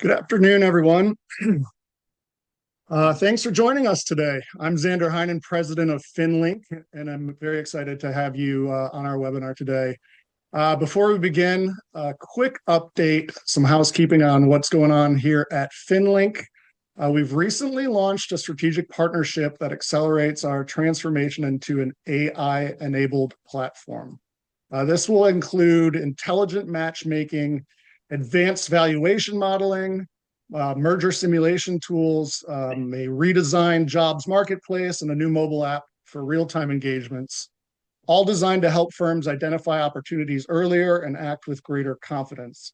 Good afternoon, everyone. Thanks for joining us today. I'm Xander Heinen, president of FinLink, and I'm very excited to have you on our webinar today. Before we begin, a quick update, some housekeeping on what's going on here at FinLink. We've recently launched a strategic partnership that accelerates our transformation into an AI-enabled platform. This will include intelligent matchmaking, advanced valuation modeling, merger simulation tools, a redesigned jobs marketplace, and a new mobile app for real-time engagements, all designed to help firms identify opportunities earlier and act with greater confidence.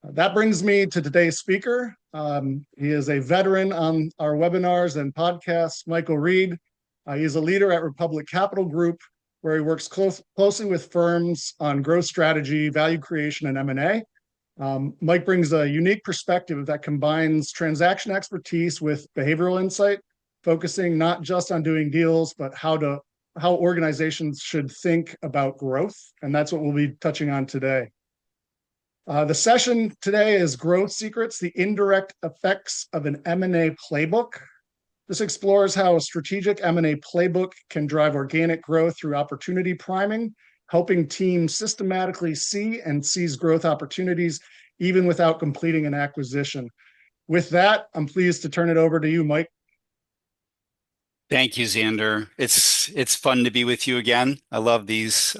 That brings me to today's speaker. He is a veteran on our webinars and podcasts, Michael Reed. He is a leader at Republic Capital Group, where he works closely with firms on growth strategy, value creation, and M&A. Mike brings a unique perspective that combines transaction expertise with behavioral insight, focusing not just on doing deals, but how organizations should think about growth. And that's what we'll be touching on today. The session today is Growth Secrets, the Indirect Effects of an M&A Playbook. This explores how a strategic M&A playbook can drive organic growth through opportunity priming, helping teams systematically see and seize growth opportunities, even without completing an acquisition. With that, I'm pleased to turn it over to you, Mike. Thank you, Xander. It's fun to be with you again. I love these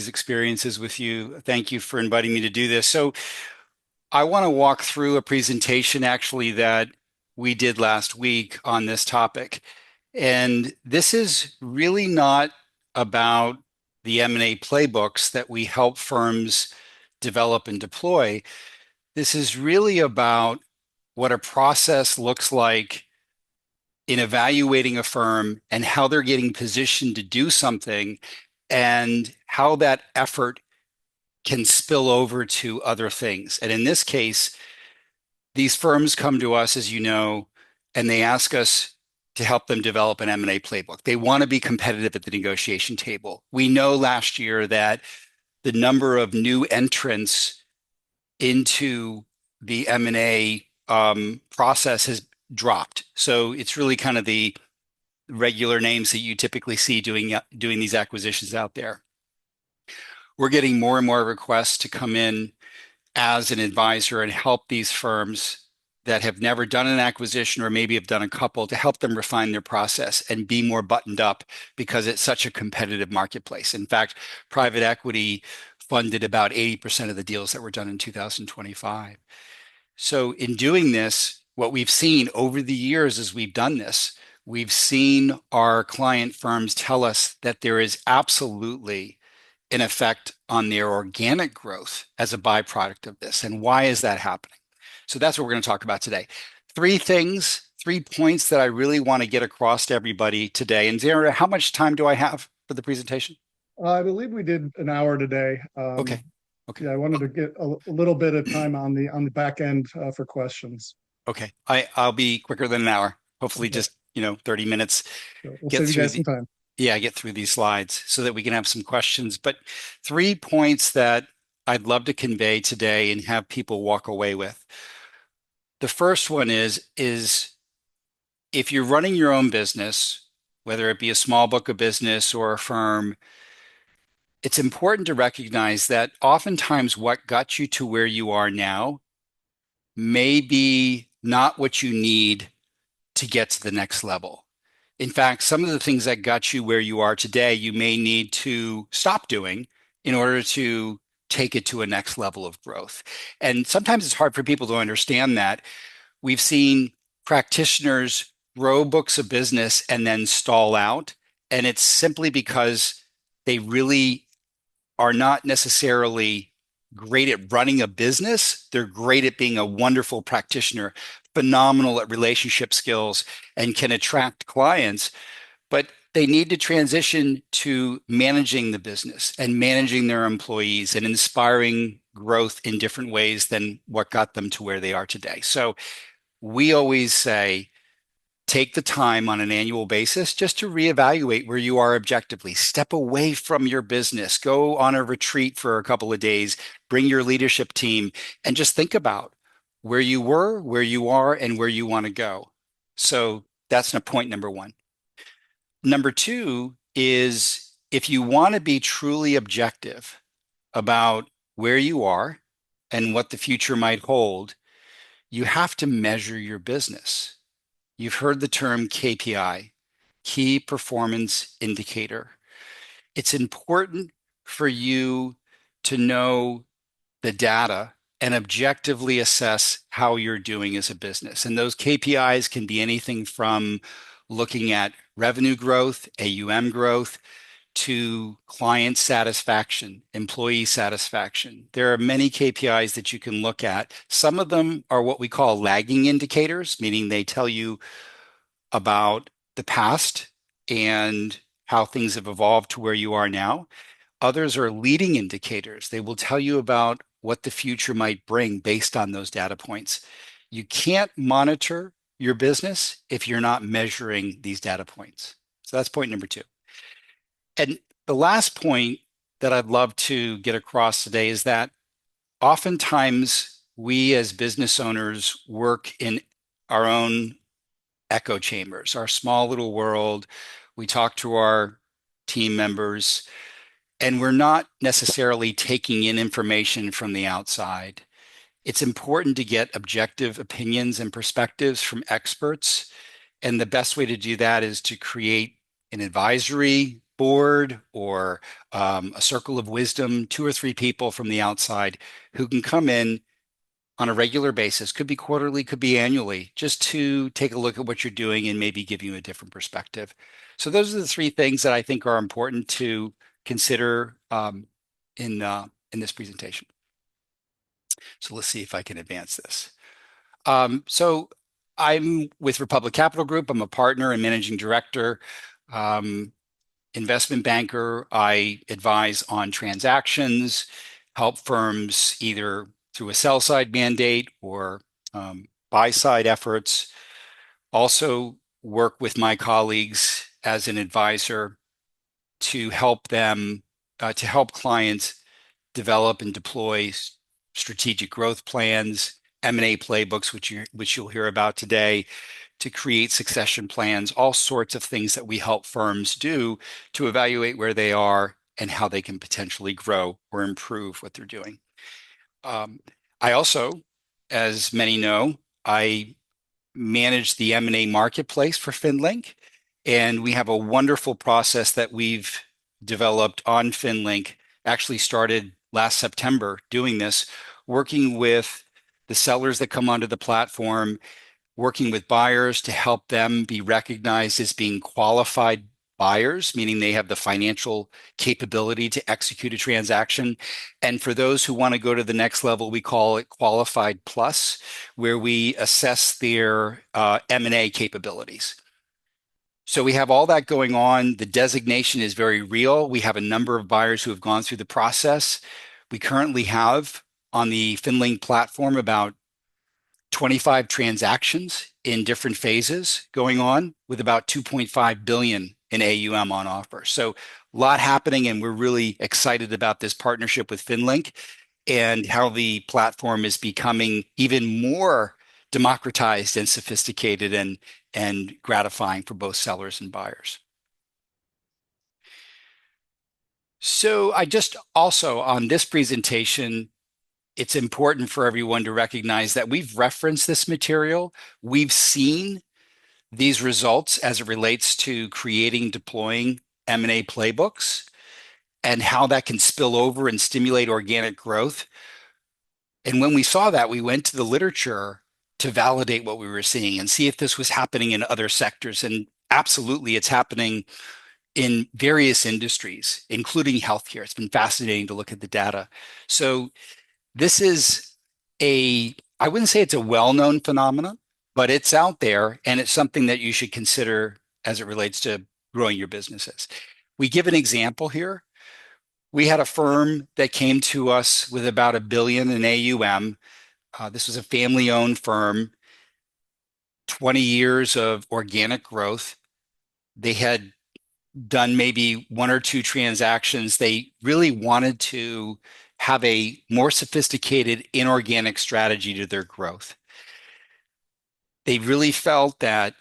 experiences with you. Thank you for inviting me to do this. So I want to walk through a presentation actually that we did last week on this topic. And this is really not about the M&A playbooks that we help firms develop and deploy. This is really about what a process looks like in evaluating a firm and how they're getting positioned to do something and how that effort can spill over to other things. And in this case, these firms come to us, as you know, and they ask us to help them develop an M&A playbook. They want to be competitive at the negotiation table. We know last year that the number of new entrants into the M&A process has dropped. So it's really kind of the regular names that you typically see doing these acquisitions out there. We're getting more and more requests to come in as an advisor and help these firms that have never done an acquisition or maybe have done a couple to help them refine their process and be more buttoned up because it's such a competitive marketplace. In fact, private equity funded about 80% of the deals that were done in 2025. So in doing this, what we've seen over the years as we've done this, we've seen our client firms tell us that there is absolutely an effect on their organic growth as a byproduct of this. And why is that happening? So that's what we're going to talk about today. 3 points that I really want to get across to everybody today. And Zara, how much time do I have for the presentation? I believe we did an hour today. Okay. Yeah, I wanted to get a little bit of time on the back end for questions. Okay. I'll be quicker than an hour. Hopefully Okay. just, 30 minutes. So we'll save you guys some time. Get through these slides so that we can have some questions. But 3 points that I'd love to convey today and have people walk away with. The first one is if you're running your own business, whether it be a small book of business or a firm, it's important to recognize that oftentimes what got you to where you are now may be not what you need to get to the next level. In fact, some of the things that got you where you are today, you may need to stop doing in order to take it to a next level of growth. And sometimes it's hard for people to understand that. We've seen practitioners grow books of business and then stall out. And it's simply because they really are not necessarily great at running a business. They're great at being a wonderful practitioner, phenomenal at relationship skills, and can attract clients. But they need to transition to managing the business and managing their employees and inspiring growth in different ways than what got them to where they are today. So we always say, take the time on an annual basis just to reevaluate where you are objectively. Step away from your business, go on a retreat for a couple of days, bring your leadership team, and just think about where you were, where you are, and where you want to go. So that's point number one. Number two is if you want to be truly objective about where you are and what the future might hold, you have to measure your business. You've heard the term KPI, key performance indicator. It's important for you to know the data and objectively assess how you're doing as a business. And those KPIs can be anything from looking at revenue growth, AUM growth, to client satisfaction, employee satisfaction. There are many KPIs that you can look at. Some of them are what we call lagging indicators, meaning they tell you about the past and how things have evolved to where you are now. Others are leading indicators. They will tell you about what the future might bring based on those data points. You can't monitor your business if you're not measuring these data points. So that's point number two. And the last point that I'd love to get across today is that oftentimes we as business owners work in our own echo chambers, our small little world. We talk to our team members, and we're not necessarily taking in information from the outside. It's important to get objective opinions and perspectives from experts. And the best way to do that is to create an advisory board or a circle of wisdom, two or three people from the outside who can come in on a regular basis, could be quarterly, could be annually, just to take a look at what you're doing and maybe give you a different perspective. So those are the three things that I think are important to consider in this presentation. So let's see if I can advance this. So I'm with Republic Capital Group. I'm a partner and managing director, investment banker. I advise on transactions, help firms either through a sell side mandate or buy side efforts. Also work with my colleagues as an advisor to help them, to help clients develop and deploy strategic growth plans, M&A playbooks, which you'll hear about today, to create succession plans, all sorts of things that we help firms do to evaluate where they are and how they can potentially grow or improve what they're doing. I also, as many know, I manage the M&A marketplace for FinLink, and we have a wonderful process that we've developed on FinLink, actually started last September doing this, working with the sellers that come onto the platform, working with buyers to help them be recognized as being qualified buyers, meaning they have the financial capability to execute a transaction. And for those who want to go to the next level, we call it Qualified Plus, where we assess their M&A capabilities. So we have all that going on. The designation is very real. We have a number of buyers who have gone through the process. We currently have on the FinLink platform about 25 transactions in different phases going on with about 2.5 billion in AUM on offer. So a lot happening, and we're really excited about this partnership with FinLink and how the platform is becoming even more democratized and sophisticated and gratifying for both sellers and buyers. So I just also on this presentation, it's important for everyone to recognize that we've referenced this material. We've seen these results as it relates to creating, deploying M&A playbooks and how that can spill over and stimulate organic growth. And when we saw that, we went to the literature to validate what we were seeing and see if this was happening in other sectors. And absolutely, it's happening in various industries, including healthcare. It's been fascinating to look at the data. So this is I wouldn't say it's a well-known phenomenon, but it's out there and it's something that you should consider as it relates to growing your businesses. We give an example here. We had a firm that came to us with about $1 billion in AUM. This was a family-owned firm, 20 years of organic growth. They had done maybe one or two transactions. They really wanted to have a more sophisticated inorganic strategy to their growth. They really felt that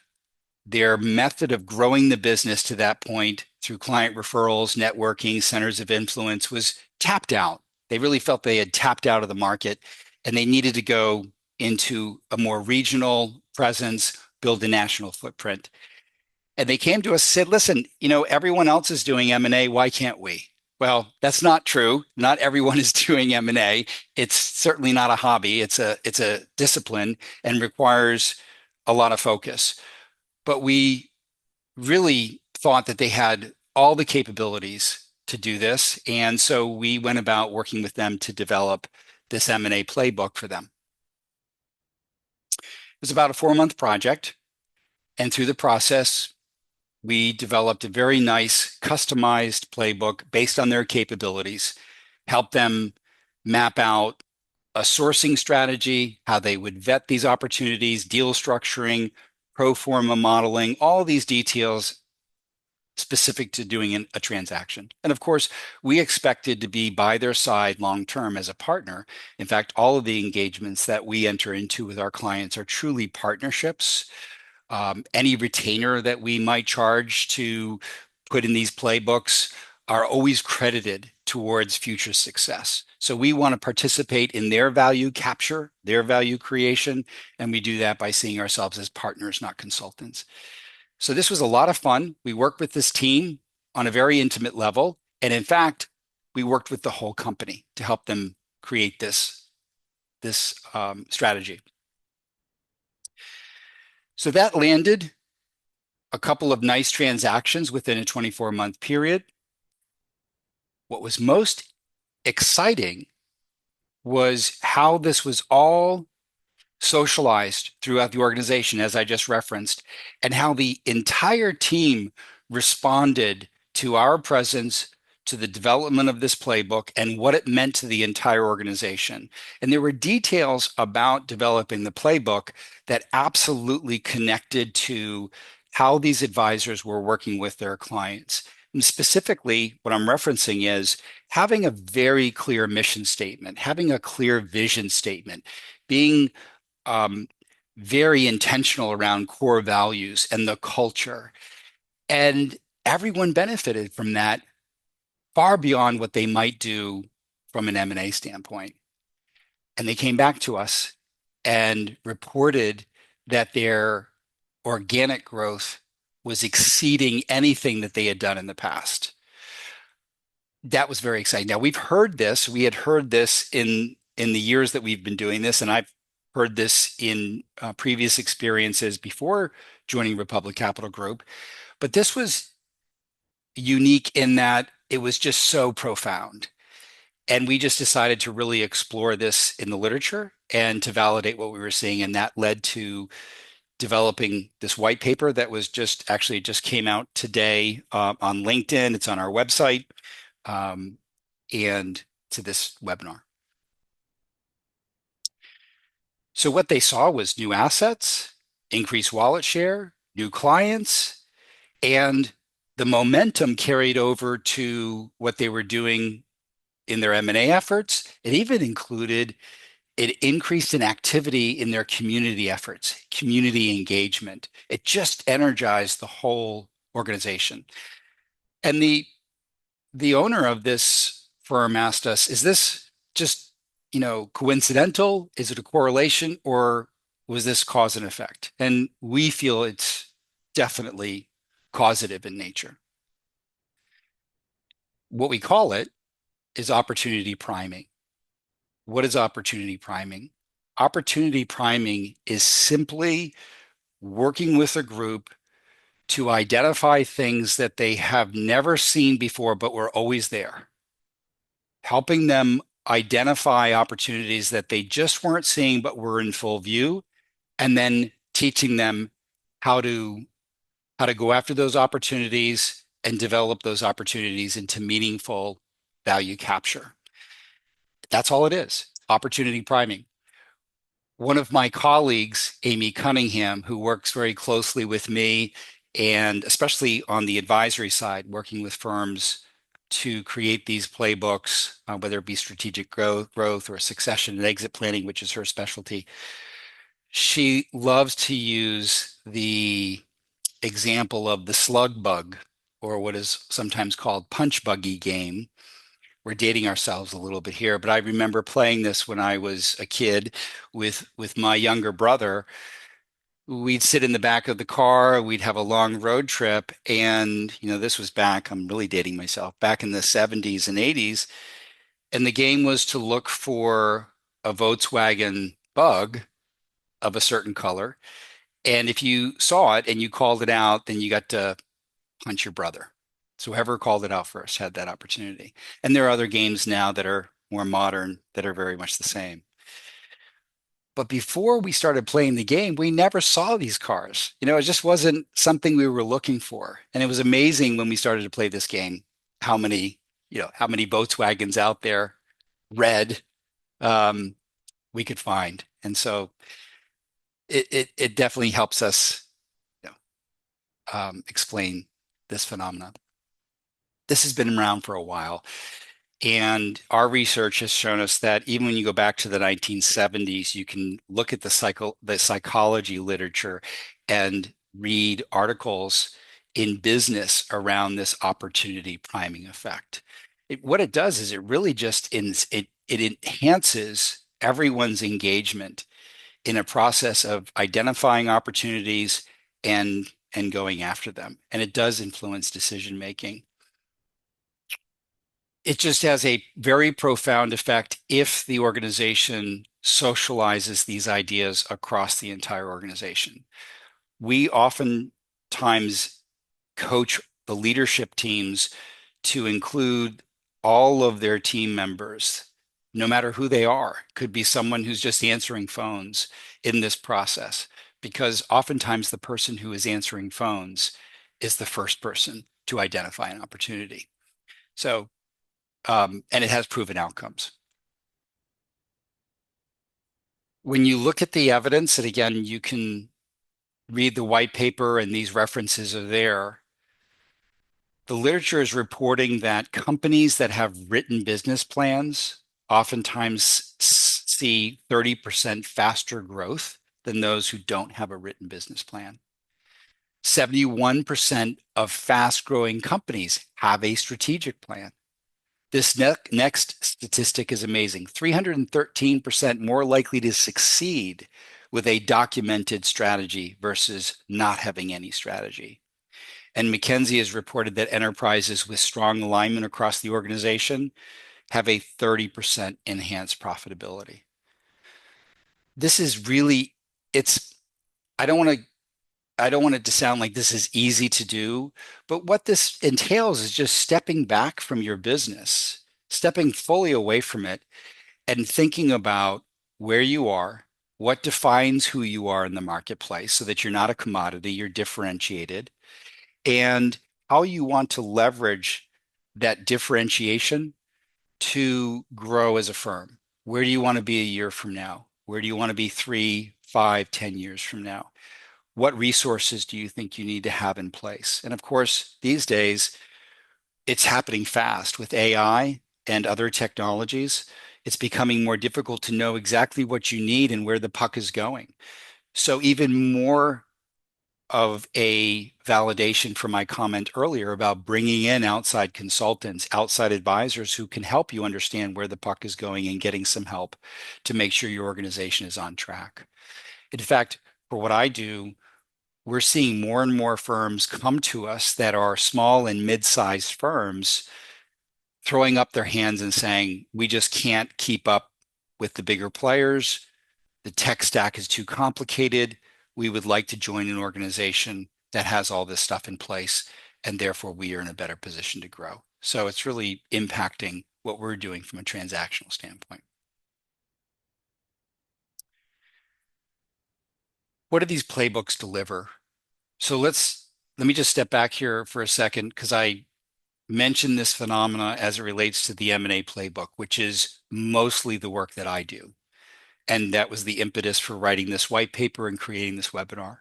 their method of growing the business to that point through client referrals, networking, centers of influence was tapped out. They really felt they had tapped out of the market and they needed to go into a more regional presence, build a national footprint. And they came to us and said, listen, everyone else is doing M&A. Why can't we? Well, that's not true. Not everyone is doing M&A. It's certainly not a hobby. It's a discipline and requires a lot of focus. But we really thought that they had all the capabilities to do this. And so we went about working with them to develop this M&A playbook for them. It was about a 4-month project. And through the process, we developed a very nice customized playbook based on their capabilities, helped them map out a sourcing strategy, how they would vet these opportunities, deal structuring, pro forma modeling, all these details specific to doing a transaction. And of course, we expected to be by their side long term as a partner. In fact, all of the engagements that we enter into with our clients are truly partnerships. Any retainer that we might charge to put in these playbooks are always credited towards future success. So we want to participate in their value capture, their value creation, and we do that by seeing ourselves as partners, not consultants. So this was a lot of fun. We worked with this team on a very intimate level. And in fact, we worked with the whole company to help them create this strategy. So that landed a couple of nice transactions within a 24-month period. What was most exciting was how this was all socialized throughout the organization, as I just referenced, and how the entire team responded to our presence, to the development of this playbook, and what it meant to the entire organization. And there were details about developing the playbook that absolutely connected to how these advisors were working with their clients. And specifically, what I'm referencing is having a very clear mission statement, having a clear vision statement, being very intentional around core values and the culture. And everyone benefited from that far beyond what they might do from an M&A standpoint. And they came back to us and reported that their organic growth was exceeding anything that they had done in the past. That was very exciting. Now, we've heard this. We had heard this in the years that we've been doing this, and I've heard this in previous experiences before joining Republic Capital Group. But this was unique in that it was just so profound. And we just decided to really explore this in the literature and to validate what we were seeing. And that led to developing this white paper that was just came out today on LinkedIn. It's on our website and to this webinar. So what they saw was new assets, increased wallet share, new clients, and the momentum carried over to what they were doing in their M&A efforts. It even included an increase in activity in their community efforts, community engagement. It just energized the whole organization. And the owner of this firm asked us, is this just coincidental? Is it a correlation, or was this cause and effect? And we feel it's definitely causative in nature. What we call it is opportunity priming. What is opportunity priming? Opportunity priming is simply working with a group to identify things that they have never seen before, but were always there. Helping them identify opportunities that they just weren't seeing, but were in full view, and then teaching them how to go after those opportunities and develop those opportunities into meaningful value capture. That's all it is, opportunity priming. One of my colleagues, Amy Cunningham, who works very closely with me, and especially on the advisory side, working with firms to create these playbooks, whether it be strategic growth or succession and exit planning, which is her specialty. She loves to use the example of the slug bug, or what is sometimes called punch buggy game. We're dating ourselves a little bit here, but I remember playing this when I was a kid with my younger brother. We'd sit in the back of the car, we'd have a long road trip, and this was back, I'm really dating myself, back in the 70s and 80s, and the game was to look for a Volkswagen Bug of a certain color. And if you saw it and you called it out, then you got to punch your brother. So whoever called it out first had that opportunity. And there are other games now that are more modern that are very much the same. But before we started playing the game, we never saw these cars. It just wasn't something we were looking for. And it was amazing when we started to play this game, how many, how many Volkswagens out there, red, um, we could find. And so it definitely helps us, explain this phenomenon. This has been around for a while. And our research has shown us that even when you go back to the 1970s, you can look at the psychology literature and read articles in business around this opportunity priming effect. What it does is it really just it enhances everyone's engagement in a process of identifying opportunities and going after them. And it does influence decision making. It just has a very profound effect if the organization socializes these ideas across the entire organization. We oftentimes coach the leadership teams to include all of their team members, no matter who they are. Could be someone who's just answering phones in this process, because oftentimes the person who is answering phones is the first person to identify an opportunity. So, and it has proven outcomes. When you look at the evidence, and again, you can read the white paper and these references are there. The literature is reporting that companies that have written business plans oftentimes see 30% faster growth than those who don't have a written business plan. 71% of fast-growing companies have a strategic plan. This next statistic is amazing. 313% more likely to succeed with a documented strategy versus not having any strategy. And McKinsey has reported that enterprises with strong alignment across the organization have a 30% enhanced profitability. This is really, I don't want to I don't want it to sound like this is easy to do, but what this entails is just stepping back from your business, stepping fully away from it, and thinking about where you are, what defines who you are in the marketplace so that you're not a commodity, you're differentiated, and how you want to leverage that differentiation to grow as a firm. Where do you want to be a year from now? Where do you want to be 3, 5, 10 years from now? What resources do you think you need to have in place? And of course, these days, it's happening fast with AI and other technologies. It's becoming more difficult to know exactly what you need and where the puck is going. So even more of a validation for my comment earlier about bringing in outside consultants, outside advisors who can help you understand where the puck is going and getting some help to make sure your organization is on track. In fact, for what I do, we're seeing more and more firms come to us that are small and mid-sized firms throwing up their hands and saying, we just can't keep up with the bigger players. The tech stack is too complicated. We would like to join an organization that has all this stuff in place, and therefore we are in a better position to grow. So it's really impacting what we're doing from a transactional standpoint. What do these playbooks deliver? So let me just step back here for a second because I mentioned this phenomena as it relates to the M&A Playbook, which is mostly the work that I do. And that was the impetus for writing this white paper and creating this webinar.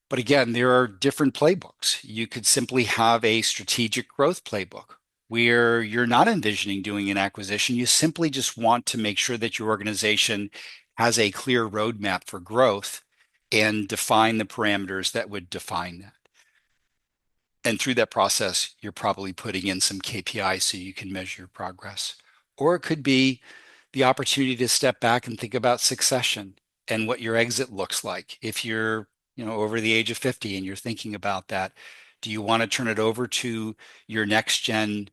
But again, there are different playbooks. You could simply have a strategic growth playbook, where you're not envisioning doing an acquisition. You simply just want to make sure that your organization has a clear roadmap for growth and define the parameters that would define that. And through that process, you're probably putting in some KPIs so you can measure your progress. Or it could be the opportunity to step back and think about succession and what your exit looks like. If you're, over the age of 50 and you're thinking about that, do you want to turn it over to your next gen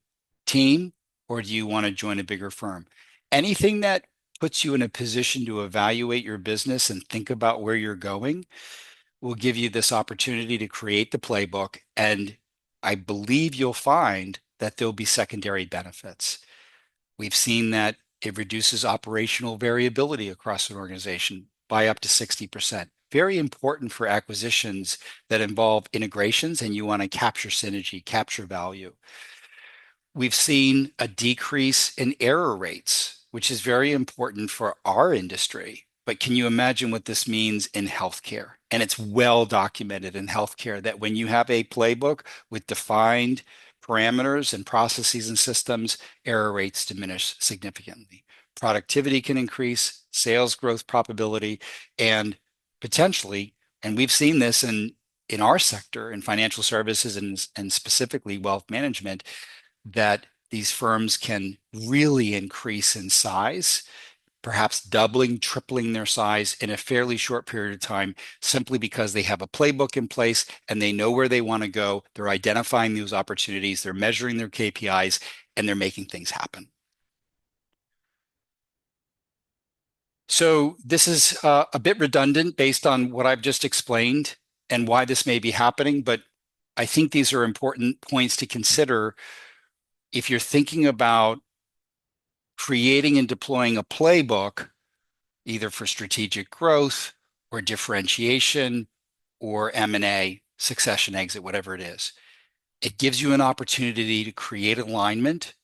team, or do you want to join a bigger firm? Anything that puts you in a position to evaluate your business and think about where you're going will give you this opportunity to create the playbook. And I believe you'll find that there'll be secondary benefits. We've seen that it reduces operational variability across an organization by up to 60%. Very important for acquisitions that involve integrations and you want to capture synergy, capture value. We've seen a decrease in error rates, which is very important for our industry. But can you imagine what this means in healthcare? And it's well documented in healthcare that when you have a playbook with defined parameters and processes and systems, error rates diminish significantly. Productivity can increase, sales growth probability, and potentially, and we've seen this in our sector, in financial services and specifically wealth management, that these firms can really increase in size, perhaps doubling, tripling their size in a fairly short period of time, simply because they have a playbook in place and they know where they want to go. They're identifying those opportunities, they're measuring their KPIs, and they're making things happen. So this is a bit redundant based on what I've just explained and why this may be happening, but I think these are important points to consider if you're thinking about creating and deploying a playbook, either for strategic growth or differentiation or M&A, succession, exit, whatever it is. It gives you an opportunity to create alignment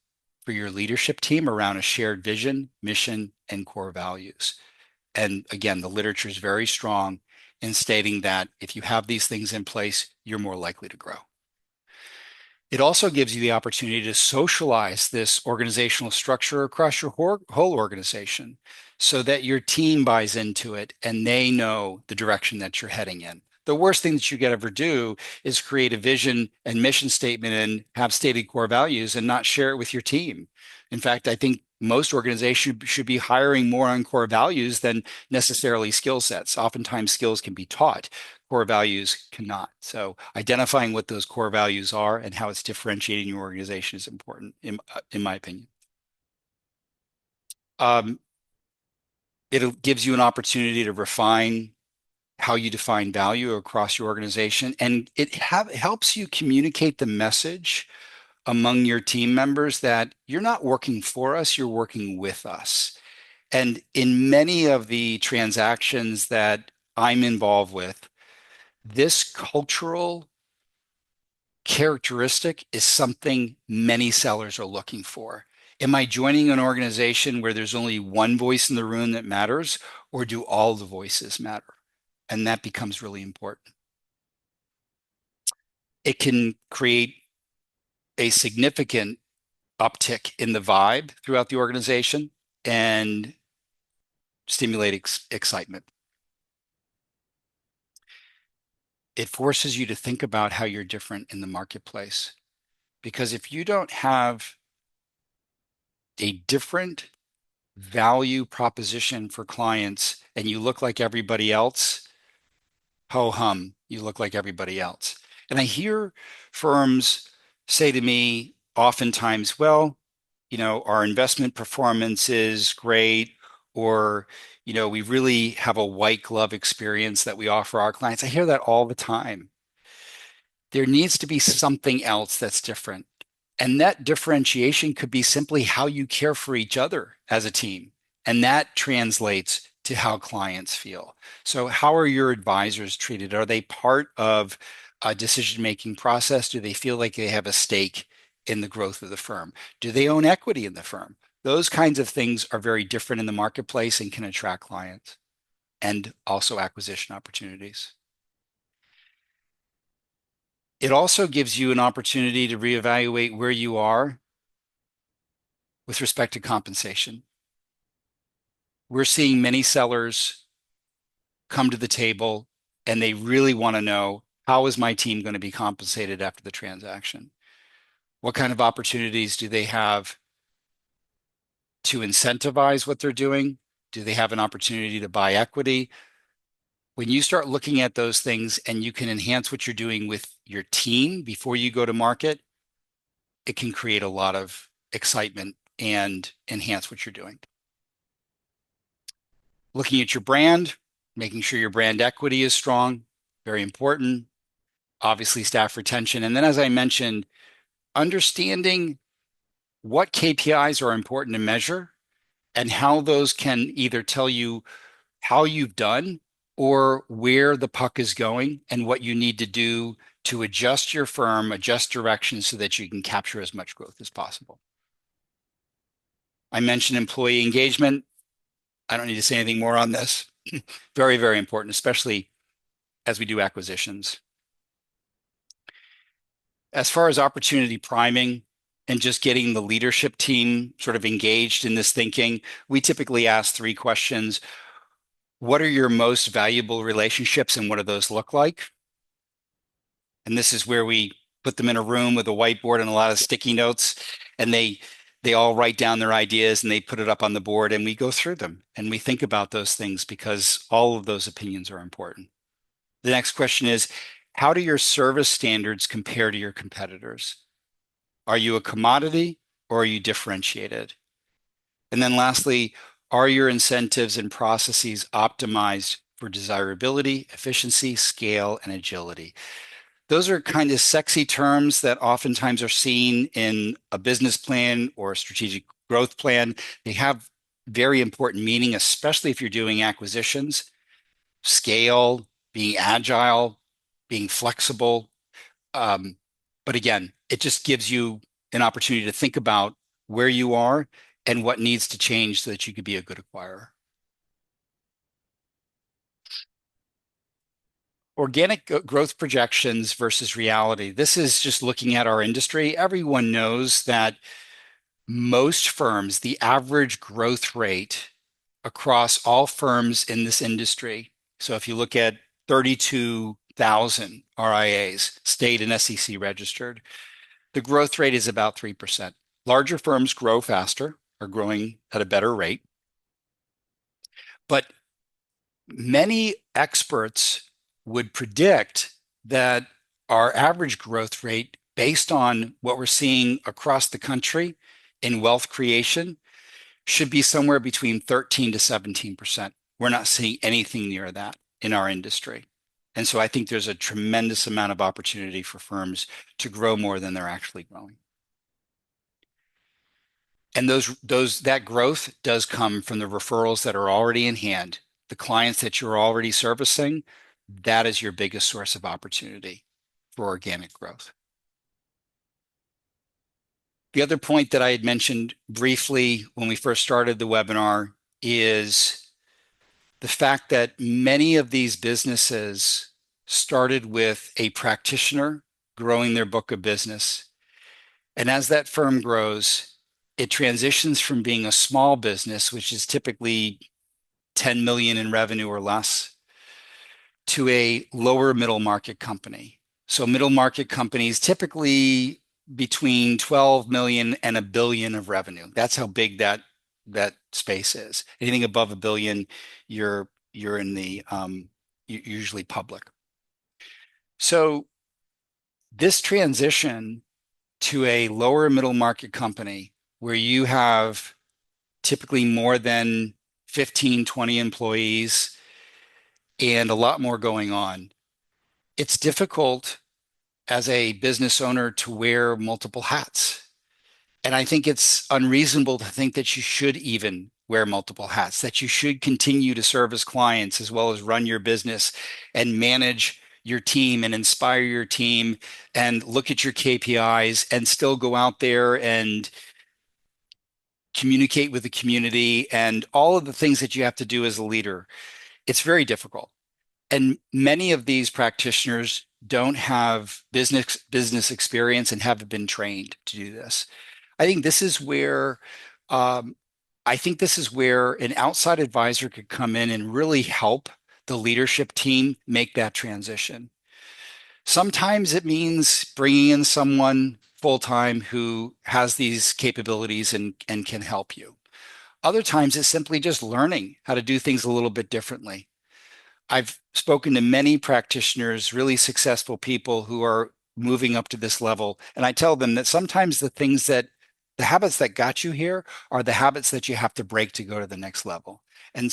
for your leadership team around a shared vision, mission, and core values. And again, the literature is very strong in stating that if you have these things in place, you're more likely to grow. It also gives you the opportunity to socialize this organizational structure across your whole organization so that your team buys into it and they know the direction that you're heading in. The worst thing that you could ever do is create a vision and mission statement and have stated core values and not share it with your team. In fact, I think most organizations should be hiring more on core values than necessarily skill sets. Oftentimes, skills can be taught, core values cannot. So identifying what those core values are and how it's differentiating your organization is important, in my opinion. Um, it gives you an opportunity to refine how you define value across your organization, and it helps you communicate the message among your team members that you're not working for us, you're working with us. And in many of the transactions that I'm involved with, this cultural characteristic is something many sellers are looking for. Am I joining an organization where there's only one voice in the room that matters, or do all the voices matter? And that becomes really important. It can create a significant uptick in the vibe throughout the organization and stimulate excitement. It forces you to think about how you're different in the marketplace. Because if you don't have a different value proposition for clients and you look like everybody else, ho hum, you look like everybody else. And I hear firms say to me oftentimes, well, our investment performance is great, or, we really have a white glove experience that we offer our clients. I hear that all the time. There needs to be something else that's different. And that differentiation could be simply how you care for each other as a team. And that translates to how clients feel. So, how are your advisors treated? Are they part of a decision-making process? Do they feel like they have a stake in the growth of the firm? Do they own equity in the firm? Those kinds of things are very different in the marketplace and can attract clients and also acquisition opportunities. It also gives you an opportunity to reevaluate where you are with respect to compensation. We're seeing many sellers come to the table and they really want to know, how is my team going to be compensated after the transaction? What kind of opportunities do they have to incentivize what they're doing? Do they have an opportunity to buy equity? When you start looking at those things and you can enhance what you're doing with your team before you go to market, it can create a lot of excitement and enhance what you're doing. Looking at your brand, making sure your brand equity is strong, very important. Obviously, staff retention. And then, as I mentioned, understanding what KPIs are important to measure and how those can either tell you how you've done or where the puck is going and what you need to do to adjust your firm, adjust direction so that you can capture as much growth as possible. I mentioned employee engagement. I don't need to say anything more on this. Very, very important, especially as we do acquisitions. As far as opportunity priming and just getting the leadership team sort of engaged in this thinking, we typically ask three questions. What are your most valuable relationships and what do those look like? And this is where we put them in a room with a whiteboard and a lot of sticky notes, and they all write down their ideas and they put it up on the board and we go through them and we think about those things because all of those opinions are important. The next question is, how do your service standards compare to your competitors? Are you a commodity or are you differentiated? And then lastly, are your incentives and processes optimized for desirability, efficiency, scale, and agility? Those are kind of sexy terms that oftentimes are seen in a business plan or a strategic growth plan. They have very important meaning, especially if you're doing acquisitions, scale, being agile, being flexible. But again, it just gives you an opportunity to think about where you are and what needs to change so that you could be a good acquirer. Organic growth projections versus reality. This is just looking at our industry. Everyone knows that most firms, the average growth rate across all firms in this industry. So if you look at 32,000 RIAs, state and SEC registered, the growth rate is about 3%. Larger firms grow faster, are growing at a better rate. But many experts would predict that our average growth rate, based on what we're seeing across the country in wealth creation, should be somewhere between 13 to 17%. We're not seeing anything near that in our industry. And so I think there's a tremendous amount of opportunity for firms to grow more than they're actually growing. And that growth does come from the referrals that are already in hand, the clients that you're already servicing. That is your biggest source of opportunity for organic growth. The other point that I had mentioned briefly when we first started the webinar is the fact that many of these businesses started with a practitioner growing their book of business. And as that firm grows, it transitions from being a small business, which is typically 10 million in revenue or less, to a lower middle market company. So middle market companies typically between 12 million and a billion of revenue. That's how big that space is. Anything above a billion, you're in the usually public. So this transition to a lower middle market company where you have typically more than 15, 20 employees and a lot more going on, it's difficult as a business owner to wear multiple hats. And I think it's unreasonable to think that you should even wear multiple hats, that you should continue to service clients as well as run your business and manage your team and inspire your team and look at your KPIs and still go out there and communicate with the community and all of the things that you have to do as a leader. It's very difficult. And many of these practitioners don't have business experience and haven't been trained to do this. I think this is where Um, I think this is where an outside advisor could come in and really help the leadership team make that transition. Sometimes it means bringing in someone full-time who has these capabilities and can help you. Other times it's simply just learning how to do things a little bit differently. I've spoken to many practitioners, really successful people who are moving up to this level, and I tell them that sometimes the habits that got you here are the habits that you have to break to go to the next level. And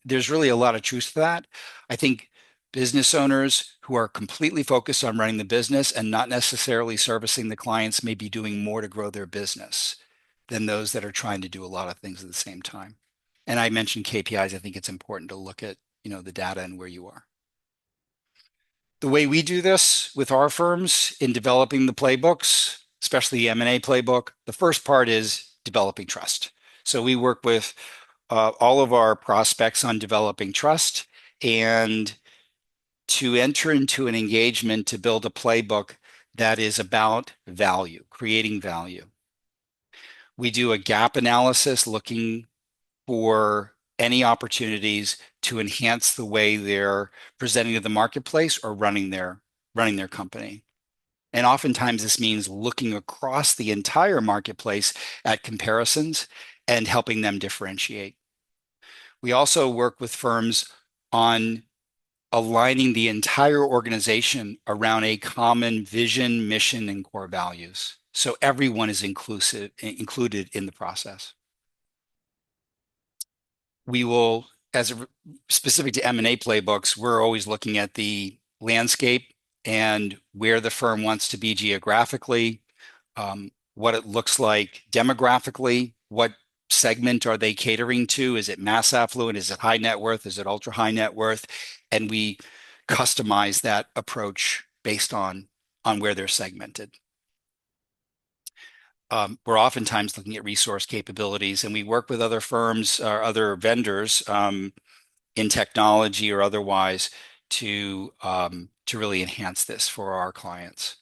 there's really a lot of truth to that. I think business owners who are completely focused on running the business and not necessarily servicing the clients may be doing more to grow their business than those that are trying to do a lot of things at the same time. And I mentioned KPIs. I think it's important to look at the data and where you are. The way we do this with our firms in developing the playbooks, especially the M&A playbook, the first part is developing trust. So we work with all of our prospects on developing trust and to enter into an engagement to build a playbook that is about value, creating value. We do a gap analysis looking for any opportunities to enhance the way they're presenting to the marketplace or running their company. And oftentimes this means looking across the entire marketplace at comparisons and helping them differentiate. We also work with firms on aligning the entire organization around a common vision, mission, and core values. So everyone is included in the process. We will, specific to M&A playbooks, we're always looking at the landscape and where the firm wants to be geographically, what it looks like demographically, what segment are they catering to? Is it mass affluent? Is it high net worth? Is it ultra high net worth? And we customize that approach based on where they're segmented. We're oftentimes looking at resource capabilities, and we work with other firms or other vendors in technology or otherwise to really enhance this for our clients.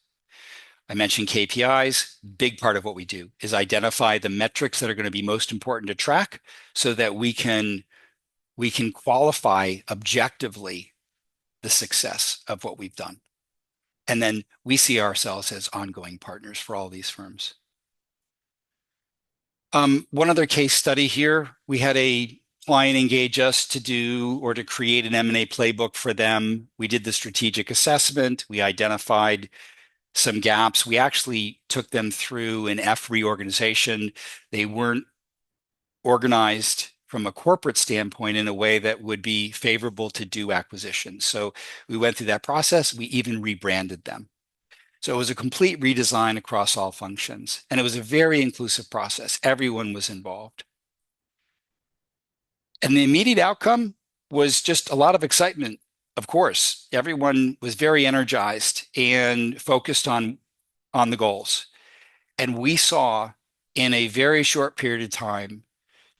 I mentioned KPIs. Big part of what we do is identify the metrics that are going to be most important to track so that we can qualify objectively the success of what we've done. And then we see ourselves as ongoing partners for all these firms. One other case study here, we had a client engage us to do or to create an M&A playbook for them. We did the strategic assessment. We identified some gaps. We actually took them through an F reorganization. They weren't organized from a corporate standpoint in a way that would be favorable to do acquisitions. So we went through that process. We even rebranded them. So it was a complete redesign across all functions, and it was a very inclusive process. Everyone was involved. And the immediate outcome was just a lot of excitement. Of course, everyone was very energized and focused on the goals. And we saw in a very short period of time,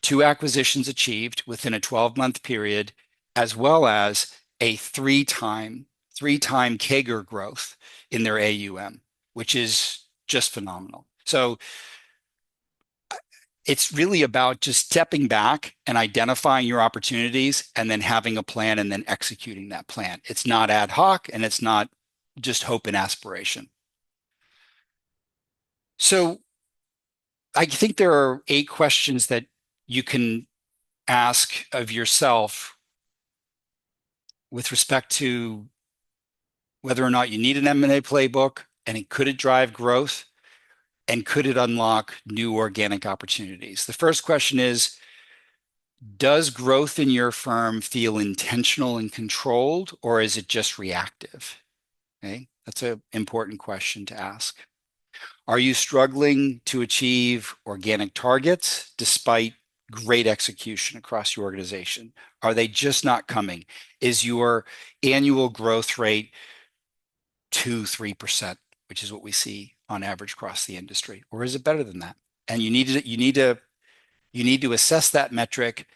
2 acquisitions achieved within a 12-month period, as well as a three-time CAGR growth in their AUM, which is just phenomenal. So it's really about just stepping back and identifying your opportunities and then having a plan and then executing that plan. It's not ad hoc and it's not just hope and aspiration. So I think there are 8 questions that you can ask of yourself with respect to whether or not you need an M&A playbook, and could it drive growth, and could it unlock new organic opportunities? The first question is, does growth in your firm feel intentional and controlled, or is it just reactive? Okay, that's an important question to ask. Are you struggling to achieve organic targets despite great execution across your organization? Are they just not coming? Is your annual growth rate 2-3%, which is what we see on average across the industry, or is it better than that? And you need to assess that metric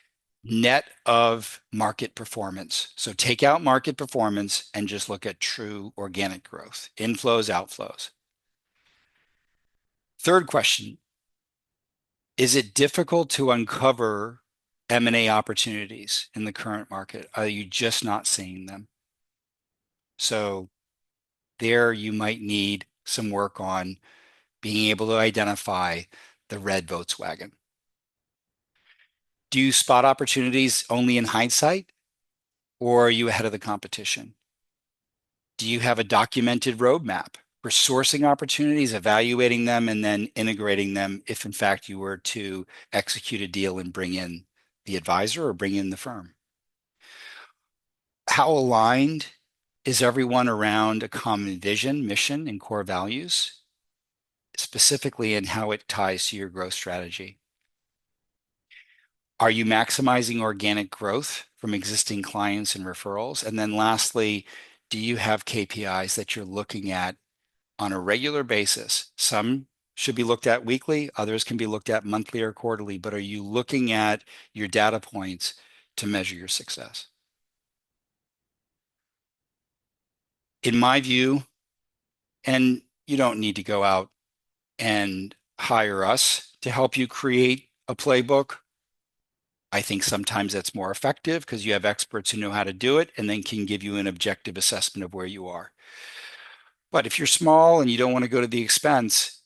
net of market performance. So take out market performance and just look at true organic growth, inflows, outflows. Third question Is it difficult to uncover M&A opportunities in the current market? Are you just not seeing them? So there you might need some work on being able to identify the red Volkswagen. Do you spot opportunities only in hindsight, or are you ahead of the competition? Do you have a documented roadmap for sourcing opportunities, evaluating them, and then integrating them if, in fact, you were to execute a deal and bring in the advisor or bring in the firm? How aligned is everyone around a common vision, mission, and core values, specifically in how it ties to your growth strategy? Are you maximizing organic growth from existing clients and referrals? And then lastly, do you have KPIs that you're looking at on a regular basis? Some should be looked at weekly, others can be looked at monthly or quarterly, but are you looking at your data points to measure your success? In my view, and you don't need to go out and hire us to help you create a playbook. I think sometimes that's more effective because you have experts who know how to do it and then can give you an objective assessment of where you are. But if you're small and you don't want to go to the expense,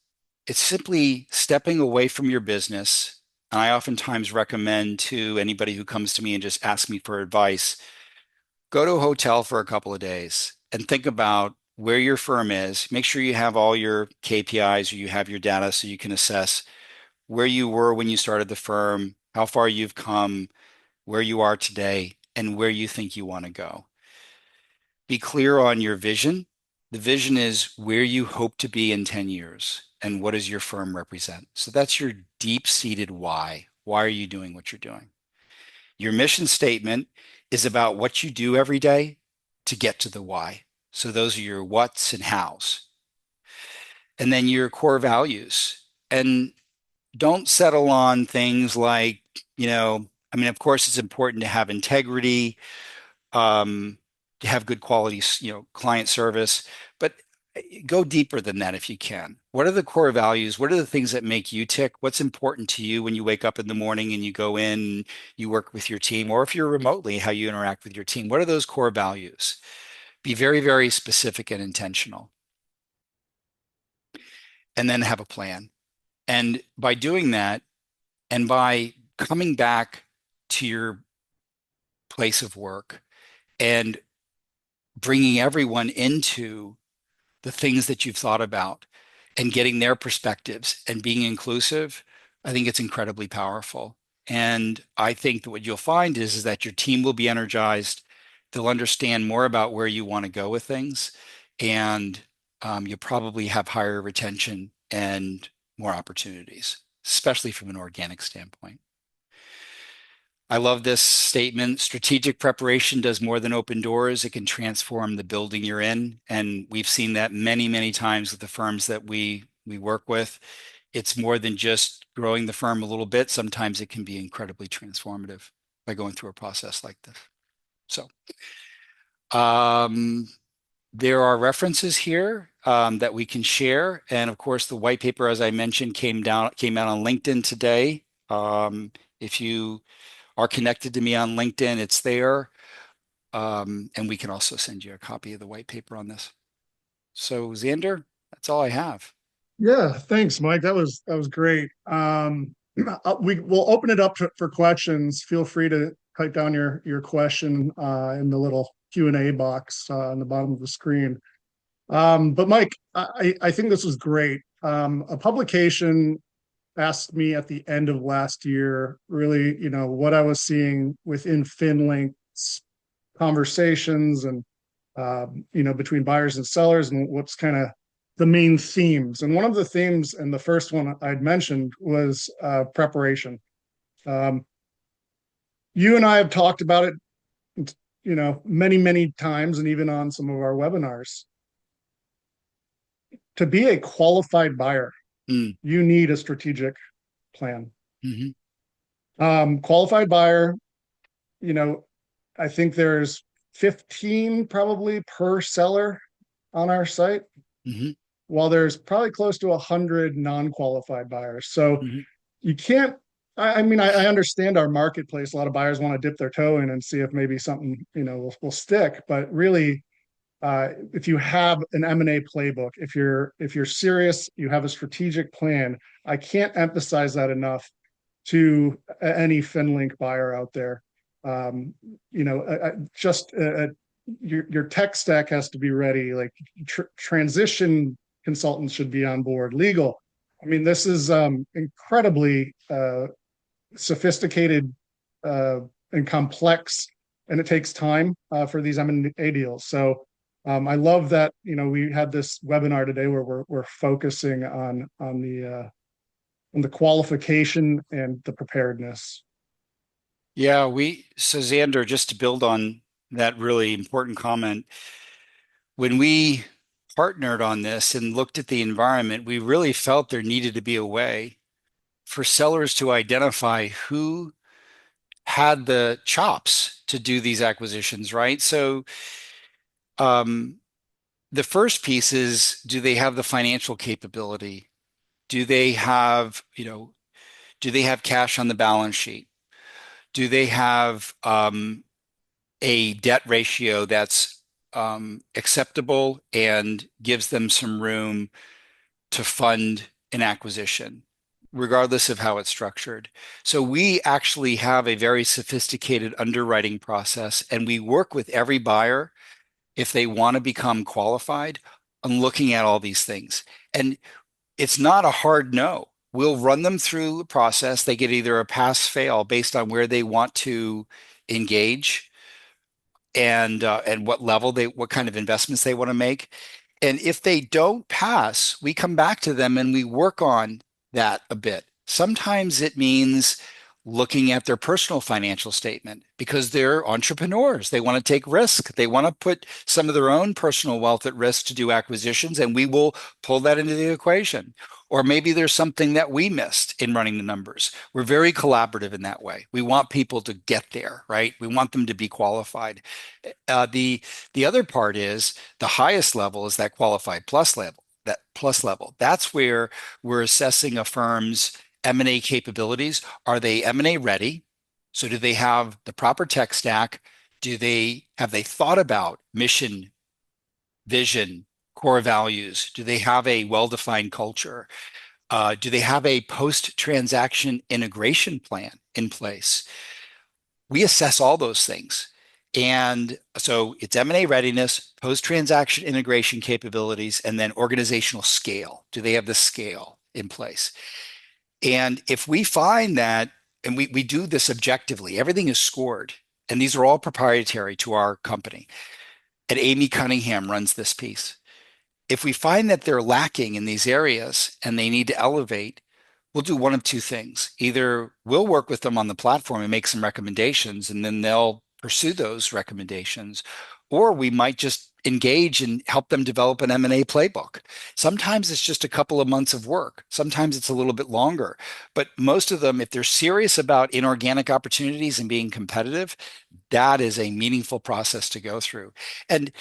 it's simply stepping away from your business. And I oftentimes recommend to anybody who comes to me and just asks me for advice, go to a hotel for a couple of days and think about where your firm is. Make sure you have all your KPIs or you have your data so you can assess where you were when you started the firm, how far you've come, where you are today, and where you think you want to go. Be clear on your vision. The vision is where you hope to be in 10 years and what does your firm represent. So that's your deep-seated why. Why are you doing what you're doing? Your mission statement is about what you do every day to get to the why. So those are your what's and how's. And then your core values. And don't settle on things like, I mean, of course, it's important to have integrity, um, to have good quality, client service, but go deeper than that if you can. What are the core values? What are the things that make you tick? What's important to you when you wake up in the morning and you go in, you work with your team, or if you're remotely, how you interact with your team? What are those core values? Be very, very specific and intentional, and then have a plan. And by doing that, and by coming back to your place of work and bringing everyone into the things that you've thought about and getting their perspectives and being inclusive, I think it's incredibly powerful. And I think that what you'll find is that your team will be energized. They'll understand more about where you want to go with things. And you'll probably have higher retention and more opportunities, especially from an organic standpoint. I love this statement. Strategic preparation does more than open doors. It can transform the building you're in. And we've seen that many, many times with the firms that we work with. It's more than just growing the firm a little bit. Sometimes it can be incredibly transformative by going through a process like this. So um, there are references here that we can share. And of course, the white paper, as I mentioned, came out on LinkedIn today. If you are connected to me on LinkedIn, it's there. And we can also send you a copy of the white paper on this. So Xander, that's all I have. Yeah, thanks, Mike. That was great. We will open it up for questions. Feel free to type down your question in the little Q&A box on the bottom of the screen. But Mike, I think this was great. A publication asked me at the end of last year, really, what I was seeing within FinLink conversations and between buyers and sellers, and what's kind of the main themes. And one of the themes, and the first one I'd mentioned, was preparation. Um, you and I have talked about it, many, many times, and even on some of our webinars. To be a qualified buyer, Mm, you need a strategic plan. mhm, Qualified buyer, you know, I think there's 15 probably per seller on our site, mhm, while there's probably close to 100 non-qualified buyers. So mhm. you can't. I mean, I understand our marketplace. A lot of buyers want to dip their toe in and see if maybe something, will stick. But really, if you have an M&A playbook, if you're serious, you have a strategic plan. I can't emphasize that enough to any FinLink buyer out there. Um, just your tech stack has to be ready. Like transition consultants should be on board. Legal. I mean, this is incredibly sophisticated uh, and complex, and it takes time for these M&A deals. So I love that we had this webinar today where we're focusing on the qualification and the preparedness. Yeah, so Xander, just to build on that really important comment, when we partnered on this and looked at the environment, we really felt there needed to be a way for sellers to identify who had the chops to do these acquisitions, right? So, um, the first piece is, do they have the financial capability? Do they have, do they have cash on the balance sheet? Do they have a debt ratio that's acceptable and gives them some room to fund an acquisition, regardless of how it's structured? So we actually have a very sophisticated underwriting process, and we work with every buyer if they want to become qualified on looking at all these things. And it's not a hard no. We'll run them through the process. They get either a pass fail based on where they want to engage and what level what kind of investments they want to make. And if they don't pass, we come back to them and we work on that a bit. Sometimes it means looking at their personal financial statement because they're entrepreneurs. They want to take risk. They want to put some of their own personal wealth at risk to do acquisitions, and we will pull that into the equation. Or maybe there's something that we missed in running the numbers. We're very collaborative in that way. We want people to get there, right? We want them to be qualified. The other part is the highest level is that qualified plus level. That plus level. That's where we're assessing a firm's M&A capabilities. Are they M&A ready? So do they have the proper tech stack? Have they thought about mission, vision, core values? Do they have a well-defined culture? Do they have a post-transaction integration plan in place? We assess all those things. And so it's M&A readiness, post-transaction integration capabilities, and then organizational scale. Do they have the scale in place? And if we find that, and we do this objectively, everything is scored, and these are all proprietary to our company. And Amy Cunningham runs this piece. If we find that they're lacking in these areas and they need to elevate, we'll do one of two things. Either we'll work with them on the platform and make some recommendations, and then they'll pursue those recommendations, or we might just engage and help them develop an M&A playbook. Sometimes it's just a couple of months of work. Sometimes it's a little bit longer. But most of them, if they're serious about inorganic opportunities and being competitive, that is a meaningful process to go through. And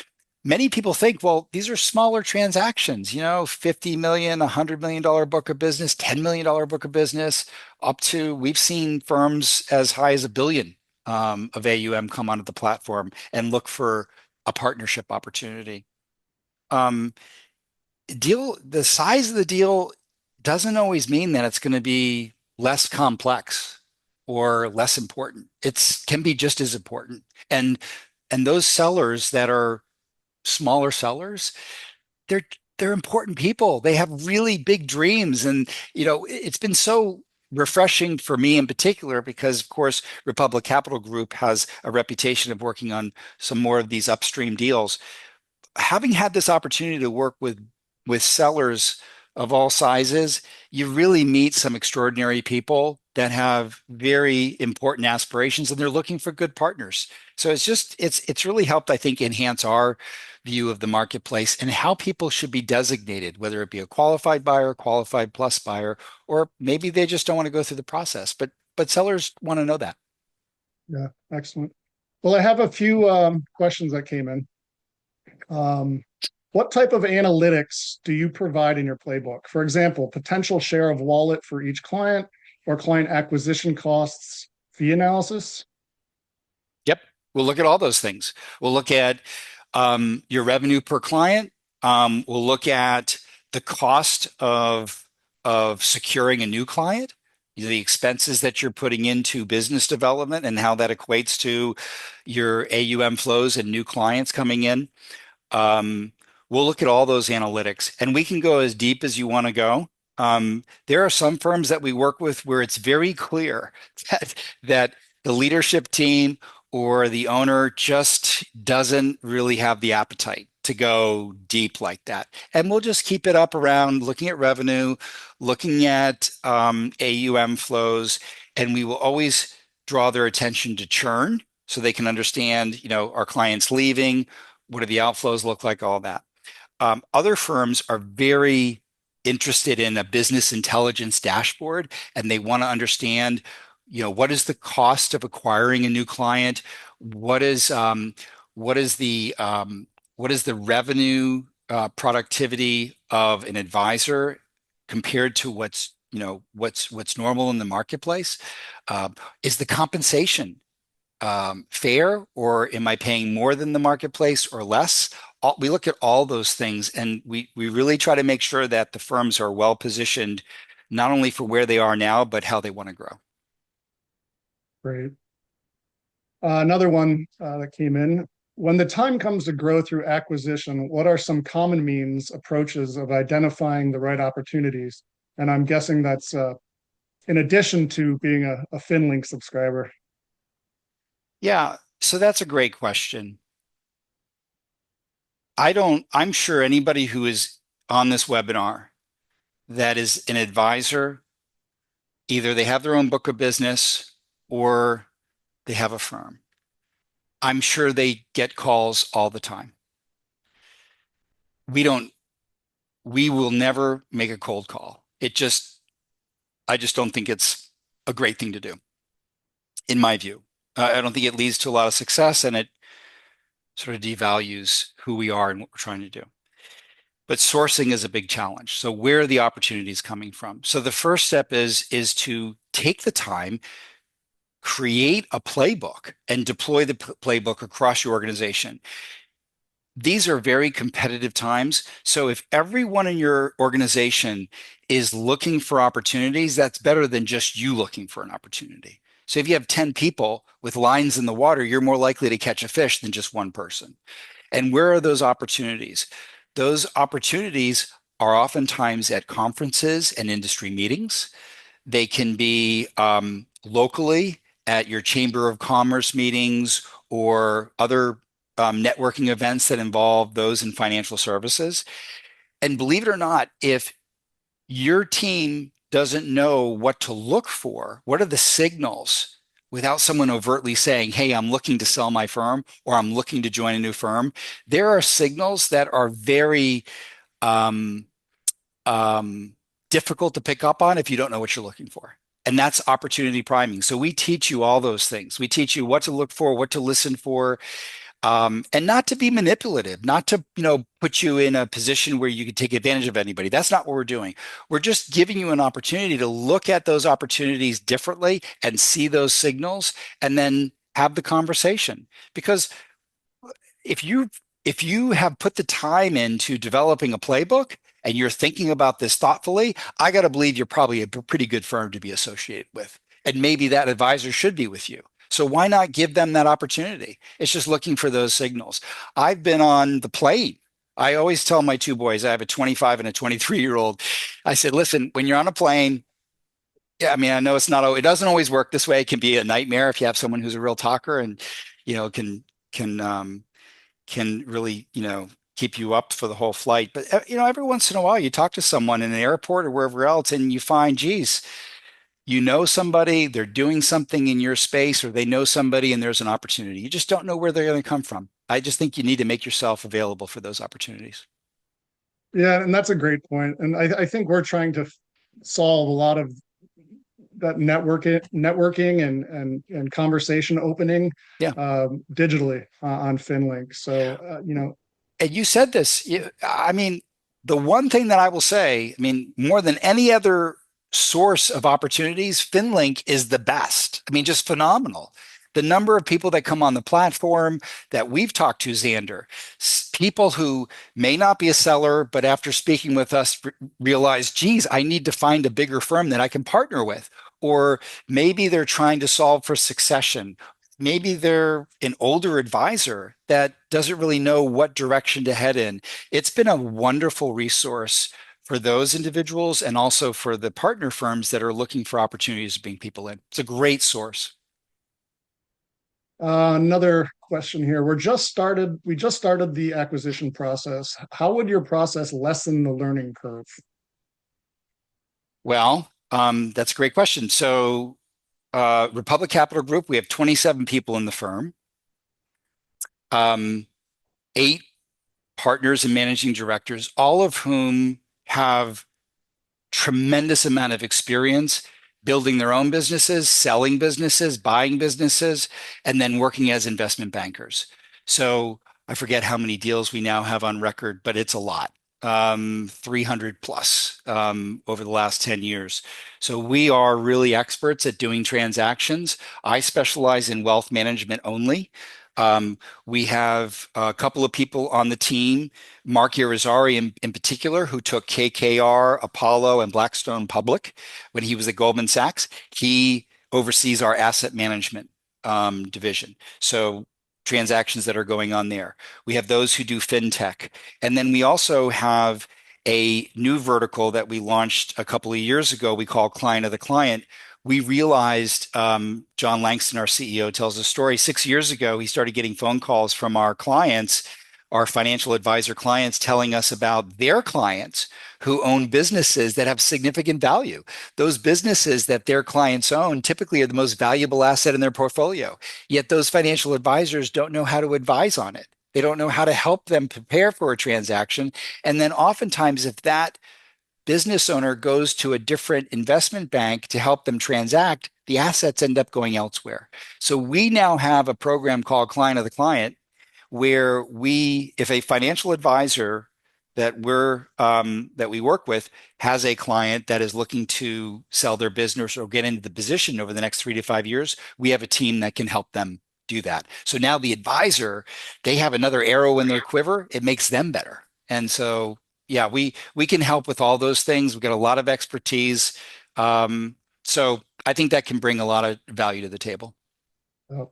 many people think, well, these are smaller transactions, 50 million, $100 million book of business, $10 million book of business, up to we've seen firms as high as a billion of AUM come onto the platform and look for a partnership opportunity. Um, the size of the deal doesn't always mean that it's going to be less complex or less important. It can be just as important. And those sellers that are smaller sellers, they're they're important people. They have really big dreams, and it's been so refreshing for me in particular because, of course, Republic Capital Group has a reputation of working on some more of these upstream deals. Having had this opportunity to work with sellers of all sizes, you really meet some extraordinary people that have very important aspirations and they're looking for good partners. So it's really helped, I think, enhance our view of the marketplace and how people should be designated, whether it be a qualified buyer, qualified plus buyer, or maybe they just don't want to go through the process. But sellers want to know that. Yeah, excellent. Well, I have a few questions that came in. Um, what type of analytics do you provide in your playbook? For example, potential share of wallet for each client, or client acquisition costs fee analysis? Yep. We'll look at all those things. We'll look at your revenue per client. We'll look at the cost of securing a new client, the expenses that you're putting into business development and how that equates to your AUM flows and new clients coming in. Um, we'll look at all those analytics, and we can go as deep as you want to go. There are some firms that we work with where it's very clear that the leadership team or the owner just doesn't really have the appetite to go deep like that. And we'll just keep it up around looking at revenue, looking at AUM flows, and we will always draw their attention to churn so they can understand, our clients leaving, what do the outflows look like, all that. Other firms are very interested in a business intelligence dashboard, and they want to understand, what is the cost of acquiring a new client? What is the revenue productivity of an advisor compared to what's normal in the marketplace? Is the compensation fair, or am I paying more than the marketplace or less? We look at all those things, and we really try to make sure that the firms are well positioned, not only for where they are now, but how they want to grow. Great. Another one that came in. When the time comes to grow through acquisition, what are some common means, approaches of identifying the right opportunities? And I'm guessing that's in addition to being a FinLink subscriber. Yeah, so that's a great question. I'm sure anybody who is on this webinar that is an advisor, either they have their own book of business or they have a firm. I'm sure they get calls all the time. We don't, we will never make a cold call. I just don't think it's a great thing to do, in my view. I don't think it leads to a lot of success, and it sort of devalues who we are and what we're trying to do. But sourcing is a big challenge. So where are the opportunities coming from? So the first step is to take the time, create a playbook, and deploy the playbook across your organization. These are very competitive times. So if everyone in your organization is looking for opportunities, that's better than just you looking for an opportunity. So if you have 10 people with lines in the water, you're more likely to catch a fish than just one person. And where are those opportunities? Those opportunities are oftentimes at conferences and industry meetings. They can be locally at your Chamber of Commerce meetings or other networking events that involve those in financial services. And believe it or not, if your team doesn't know what to look for, what are the signals without someone overtly saying, hey, I'm looking to sell my firm or I'm looking to join a new firm, there are signals that are very um, difficult to pick up on if you don't know what you're looking for. And that's opportunity priming. So we teach you all those things. We teach you what to look for, what to listen for, and not to be manipulative, not to, put you in a position where you can take advantage of anybody. That's not what we're doing. We're just giving you an opportunity to look at those opportunities differently and see those signals and then have the conversation. Because if you have put the time into developing a playbook and you're thinking about this thoughtfully, I got to believe you're probably a pretty good firm to be associated with. And maybe that advisor should be with you. So why not give them that opportunity? It's just looking for those signals. I've been on the plane. I always tell my two boys, I have a 25 and a 23-year-old. I said, listen, when you're on a plane, yeah, I mean, I know it doesn't always work this way. It can be a nightmare if you have someone who's a real talker and, can can really, keep you up for the whole flight. But, every once in a while you talk to someone in an airport or wherever else and you find, geez, somebody, they're doing something in your space, or they know somebody and there's an opportunity. You just don't know where they're going to come from. I just think you need to make yourself available for those opportunities. Yeah, and that's a great point. And I think we're trying to solve a lot of that networking and conversation opening Yeah. digitally on FinLink. So And you said this, I mean, the one thing that I will say, I mean, more than any other source of opportunities, FinLink is the best. I mean, just phenomenal. The number of people that come on the platform that we've talked to, Xander, people who may not be a seller, but after speaking with us, realize, geez, I need to find a bigger firm that I can partner with. Or maybe they're trying to solve for succession. Maybe they're an older advisor that doesn't really know what direction to head in. It's been a wonderful resource for those individuals and also for the partner firms that are looking for opportunities to bring people in. It's a great source. Another question here. We just started the acquisition process. How would your process lessen the learning curve? Well, that's a great question. So, Republic Capital Group, we have 27 people in the firm, um, eight partners and managing directors, all of whom have tremendous amount of experience building their own businesses, selling businesses, buying businesses, and then working as investment bankers. So I forget how many deals we now have on record, but it's a lot. 300 plus over the last 10 years. So we are really experts at doing transactions. I specialize in wealth management only. We have a couple of people on the team, Mark Irizarry in particular, who took KKR, Apollo, and Blackstone public when he was at Goldman Sachs. He oversees our asset management division. So transactions that are going on there. We have those who do fintech. And then we also have a new vertical that we launched a couple of years ago we call Client of the Client. We realized, John Langston, our CEO, tells a story. 6 years ago, he started getting phone calls from our clients, our financial advisor clients, telling us about their clients who own businesses that have significant value. Those businesses that their clients own typically are the most valuable asset in their portfolio. Yet those financial advisors don't know how to advise on it. They don't know how to help them prepare for a transaction. And then oftentimes, if that business owner goes to a different investment bank to help them transact, the assets end up going elsewhere. So we now have a program called Client of the Client, where if a financial advisor that we work with has a client that is looking to sell their business or get into the position over the next 3 to 5 years, we have a team that can help them do that. So now the advisor, they have another arrow in their quiver. It makes them better. And so, yeah, we can help with all those things. We've got a lot of expertise. So I think that can bring a lot of value to the table. Oh.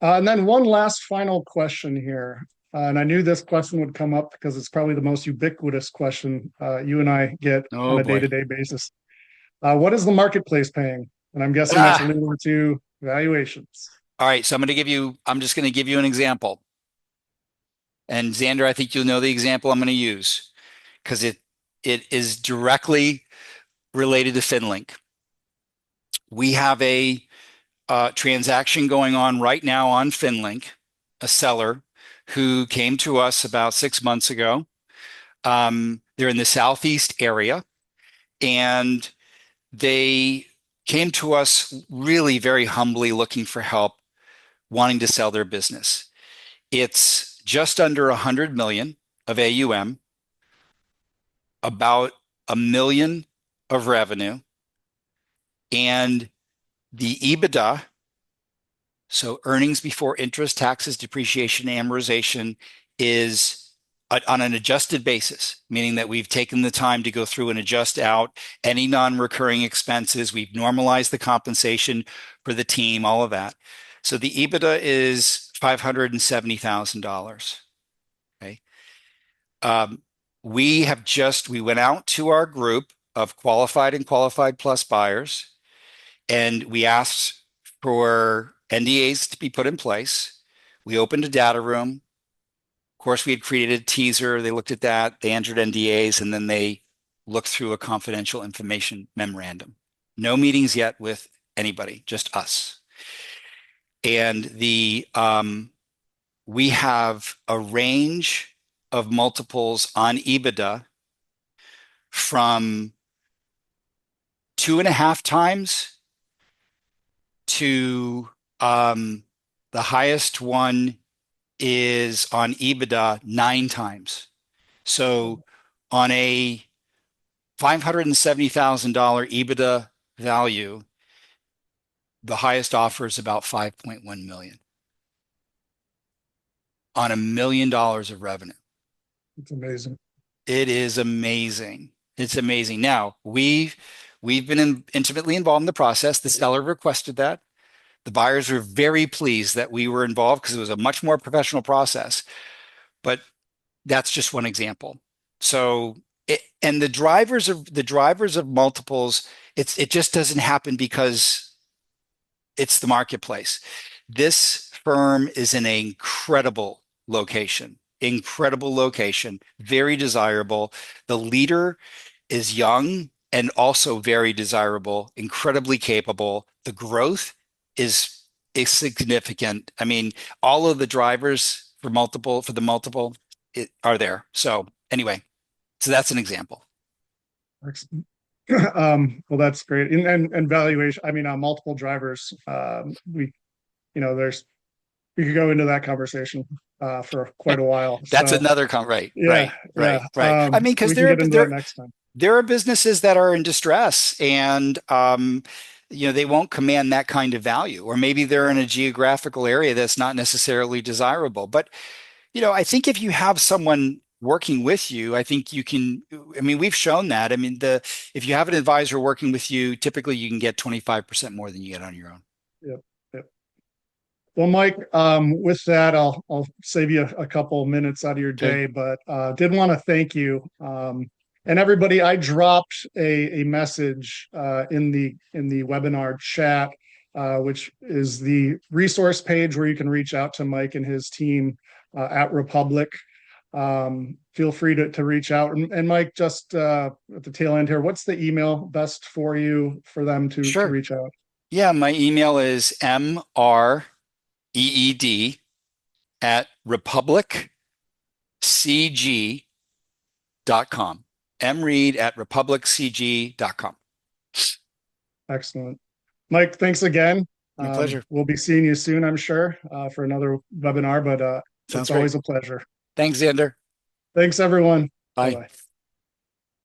And then one last final question here. And I knew this question would come up because it's probably the most ubiquitous question you and I get on Oh a boy. day-to-day basis. What is the marketplace paying? And I'm guessing that's Ah, related to valuations. all right. So I'm just going to give you an example. And Xander, I think you'll know the example I'm going to use because it is directly related to FinLink. We have a transaction going on right now on FinLink, a seller who came to us about 6 months ago. They're in the Southeast area, and they came to us really very humbly looking for help, wanting to sell their business. It's just under 100 million of AUM, about 1 million of revenue, and the EBITDA, so earnings before interest, taxes, depreciation, amortization, is on an adjusted basis, meaning that we've taken the time to go through and adjust out any non-recurring expenses. We've normalized the compensation for the team, all of that. So the EBITDA is $570,000. Okay. Um, we went out to our group of qualified and qualified plus buyers, and we asked for NDAs to be put in place. We opened a data room. Of course, we had created a teaser. They looked at that, they entered NDAs, and then they looked through a confidential information memorandum. No meetings yet with anybody, just us. And we have a range of multiples on EBITDA from 2.5 times to the highest one is on EBITDA 9 times. So on a $570,000 EBITDA value. The highest offer is about 5.1 million on $1 million of revenue. It's amazing. It is amazing. It's amazing. Now, we've been intimately involved in the process. The seller requested that. The buyers were very pleased that we were involved because it was a much more professional process. But that's just one example. So, and the drivers of multiples, it just doesn't happen because it's the marketplace. This firm is in an incredible location, very desirable. The leader is young and also very desirable, incredibly capable. The growth is significant. I mean, all of the drivers for the multiple are there. So anyway, so that's an example. Excellent. Well, that's great. And valuation, I mean, multiple drivers. There's we could go into that conversation for quite a while. That's So another right, yeah, yeah. I mean, because We can get into that next time. there are businesses that are in distress and they won't command that kind of value, or maybe they're in a geographical area that's not necessarily desirable. But I think if you have someone working with you, I think you can. I mean, we've shown that. I mean, the if you have an advisor working with you, typically you can get 25% more than you get on your own. Yep. Yep. Well, Mike, with that, I'll save you a couple minutes out of your Okay. day, but did want to thank you. And everybody, I dropped a message in the webinar chat, which is the resource page where you can reach out to Mike and his team at Republic. Feel free to reach out. And Mike, just at the tail end here, what's the email best for you for them to Sure. reach out? Yeah, my email is mreed at republiccg.com. mreed at republiccg.com. Excellent. Mike, thanks again. My pleasure. We'll be seeing you soon, I'm sure, for another webinar, but Sounds it's great. always a pleasure. Thanks, Xander. Thanks, everyone. Bye. Bye-bye.